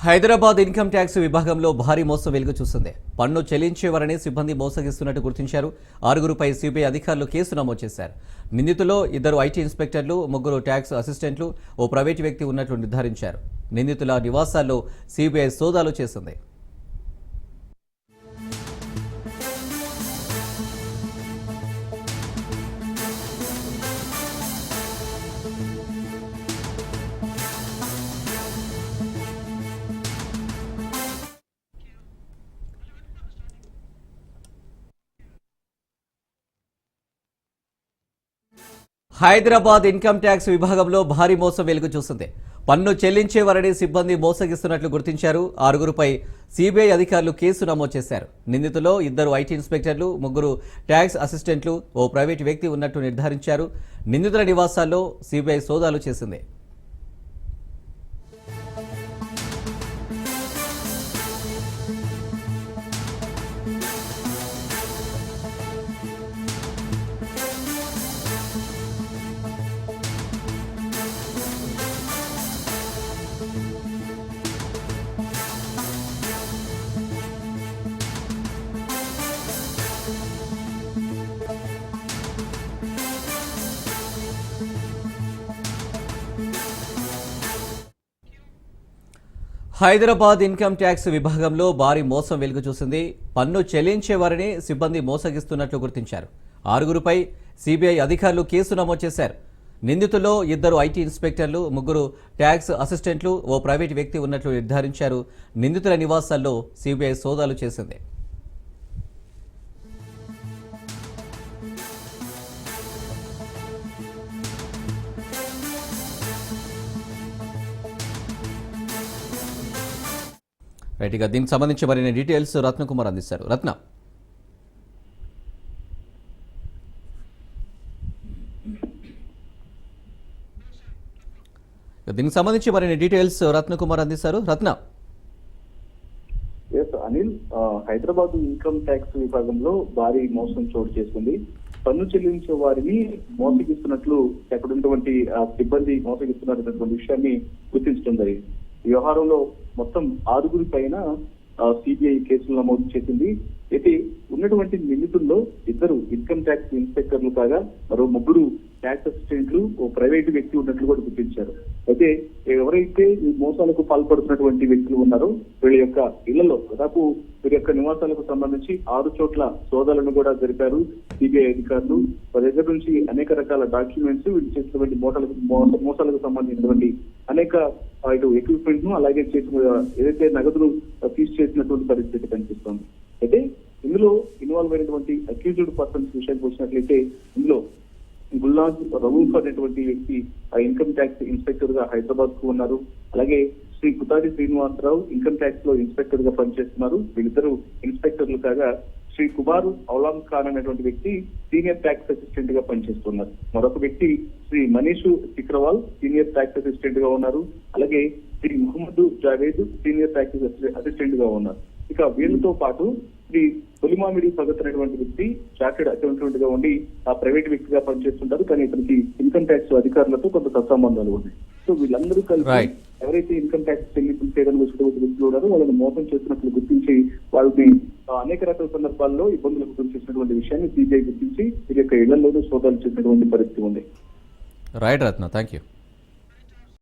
Hyderabad income tax విభాగంలో భారీ మోసం వెలుగు చూసింది. పన్ను చెల్లించేవారని సిబ్బంది మోసగిస్తున్నట్టు గుర్తించారు. 6గురుపై సిబిఐ అధికారులు కేసు నమోదు చేశారు. నిందితుల్లో 2 ఐటీ ఇన్స్పెక్టర్లు, 3 ట్యాక్స్ అసిస్టెంట్లు, ఓ ప్రైవేటు వ్యక్తి ఉన్నట్లు నిర్ధారించారు. నిందితుల నివాసాల్లో సిబిఐ సోదాలు చేసింది. హైదరాబాద్ ఇన్కమ్ ట్యాక్స్ విభాగంలో భారీ మోసం వెలుగు చూసింది. పన్ను చెల్లించేవారని సిబ్బంది మోసగిస్తున్నట్లు గుర్తించారు. 6గురుపై సిబిఐ అధికారులు కేసు నమోదు చేశారు. నిందితుల్లో 2 ఐటీ ఇన్స్పెక్టర్లు, 3 ట్యాక్స్ అసిస్టెంట్లు, ఓ ప్రైవేటు వ్యక్తి ఉన్నట్టు నిర్ధారించారు. నిందితుల నివాసాల్లో సిబిఐ సోదాలు చేసింది. హైదరాబాద్ ఇన్కమ్ ట్యాక్స్ విభాగంలో భారీ మోసం వెలుగు చూసింది. పన్ను చెల్లించేవారిని సిబ్బంది మోసగిస్తున్నట్లు గుర్తించారు. 6గురుపై సిబిఐ అధికారులు కేసు నమోదు చేశారు. నిందితుల్లో 2 ఐటీ ఇన్స్పెక్టర్లు, 3 ట్యాక్స్ అసిస్టెంట్లు, ఓ ప్రైవేటు వ్యక్తి ఉన్నట్లు నిర్ధారించారు. నిందితుల నివాసాల్లో సిబిఐ సోదాలు చేసింది. రైట్గా దీనికి సంబంధించి మరిన్ని డీటెయిల్స్ రత్నకుమార్ అందిస్తారు. రత్న, దీనికి సంబంధించి మరిన్ని డీటెయిల్స్ రత్నకుమార్ అందిస్తారు. రత్న, అనిల్, హైదరాబాద్ ఇన్కమ్ ట్యాక్స్ విభాగంలో భారీ మోసం చోటు చేసుకుంది. పన్ను చెల్లించే వారిని మోసగిస్తున్నట్లు అక్కడ ఉన్నటువంటి సిబ్బంది మోసగిస్తున్నటువంటి విషయాన్ని గుర్తించడం జరిగింది. ఈ వ్యవహారంలో మొత్తం 6గురి పైన సిబిఐ కేసులు నమోదు చేసింది. అయితే ఉన్నటువంటి నిందితుల్లో 2 ఇన్కమ్ ట్యాక్స్ ఇన్స్పెక్టర్లు కాగా మరో 3 ట్యాక్స్ అసిస్టెంట్లు, ఓ ప్రైవేటు వ్యక్తి ఉన్నట్లు కూడా గుర్తించారు. అయితే ఎవరైతే ఈ మోసాలకు పాల్పడుతున్నటువంటి వ్యక్తులు ఉన్నారో వీళ్ళ యొక్క ఇళ్లలో దాదాపు వీరి యొక్క నివాసాలకు సంబంధించి 6 చోట్ల సోదాలను కూడా జరిపారు సిబిఐ అధికారులు. వారి దగ్గర నుంచి అనేక రకాల డాక్యుమెంట్స్, వీళ్ళు చేసినటువంటి మోసాలకు సంబంధించినటువంటి అనేక ఇటు ఎక్విప్మెంట్ ను అలాగే చేసిన ఏదైతే నగదును సీజ్ చేసినటువంటి పరిస్థితి కనిపిస్తోంది. అయితే ఇందులో ఇన్వాల్వ్ అయినటువంటి అక్యూజ్డ్ పర్సన్స్ విషయానికి వచ్చినట్లయితే ఇందులో గుల్లాజ్ రవూఫ్ అనేటువంటి వ్యక్తి ఇన్కమ్ ట్యాక్స్ ఇన్స్పెక్టర్ గా హైదరాబాద్ కు ఉన్నారు. అలాగే శ్రీ కుతాడి శ్రీనివాసరావు ఇన్కమ్ ట్యాక్స్ లో ఇన్స్పెక్టర్ గా పనిచేస్తున్నారు. వీళ్ళిద్దరూ ఇన్స్పెక్టర్లు కాగా శ్రీ కుమార్ ఔలాం ఖాన్ అనేటువంటి వ్యక్తి సీనియర్ ట్యాక్స్ అసిస్టెంట్ గా పనిచేస్తున్నారు. మరొక వ్యక్తి Shri Manish Sikrawal senior tax assistant గా ఉన్నారు. అలాగే Shri Muhammad Javed senior tax assistant గా ఉన్నారు. ఇక వీళ్ళతో పాటు శ్రీ తొలిమామిడి భగత్ అనేటువంటి వ్యక్తి చార్టెడ్ అకౌంటెంట్ గా ఉండి ఆ ప్రైవేట్ వ్యక్తిగా పనిచేస్తుంటారు. కానీ ఇతనికి ఇన్కమ్ ట్యాక్స్ అధికారులతో కొంత సత్సంబంధాలు ఉన్నాయి. సో వీళ్ళందరూ కలిసి ఎవరైతే ఇన్కమ్ ట్యాక్స్ చెల్లింపులు చేయడానికి వచ్చినటువంటి వ్యక్తులు ఉన్నారో వాళ్ళని మోసం చేస్తున్నట్లు గుర్తించి వాళ్ళని అనేక రకాల సందర్భాల్లో ఇబ్బందులకు గురి చేసినటువంటి విషయాన్ని సిబిఐ గుర్తించి వీరి యొక్క ఇళ్లలోనూ సోదాలు చేసినటువంటి పరిస్థితి ఉంది. Right Ratna, thank you.